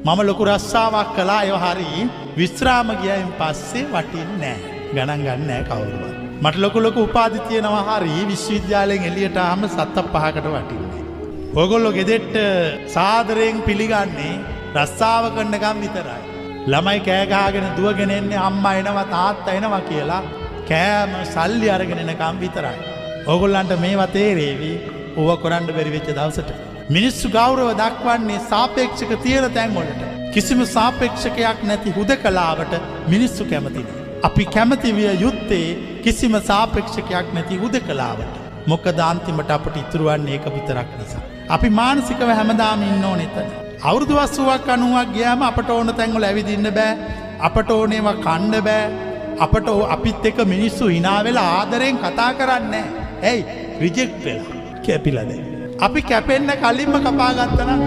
මම ලොකු රස්සාවක් කළා ඒව හරි විශ්‍රාම ගියයින් පස්සේ වටින්නේ නැහැ. ගණන් ගන්න නැහැ කවුරුවත්. මට ලොකු උපාධි තියෙනවා හරි විශ්වවිද්‍යාලයෙන් එළියට ආම සත්ත පහකට වටින්නේ. ඕගොල්ලෝ ගෙදෙට්ට සාදරයෙන් පිළිගන්නේ රස්සාව කරනකම් විතරයි. ළමයි කෑ ගහගෙන දුවගෙන එන්නේ අම්මා එනවා තාත්තා එනවා කියලා කෑම සල්ලි අරගෙන එනකම් විතරයි. ඕගොල්ලන්ට මේවා තේරෙවි. ඕව කරන්න බැරි වෙච්ච දවසට. මිනිස්සු ගෞරව දක්වන්නේ සාපේක්ෂක තියෙන තැන් වලට. කිසිම සාපේක්ෂකයක් නැති හුදකලාවට මිනිස්සු කැමති නෑ. අපි කැමති විය යුත්තේ කිසිම සාපේක්ෂකයක් නැති හුදකලාවට. මොකද අන්තිමට අපට ඉතුරු වන්නේ ඒක විතරක් නිසා. අපි මානසිකව හැමදාම ඉන්න ඕනේ එතන. අවුරුදු 80ක් 90ක් ගියාම අපට ඕන තැන් වල ඇවිදින්න බෑ. අපට ඕනේවා කන්න බෑ. අපට අපිත් එක්ක මිනිස්සු hina වෙලා ආදරෙන් කතා කරන්නේ නෑ. ඇයි? රිජෙක්ට් වෙලා. කැපිලා දැන්. අපි කැපෙන්න කලින්ම කපා ගත්තා නම්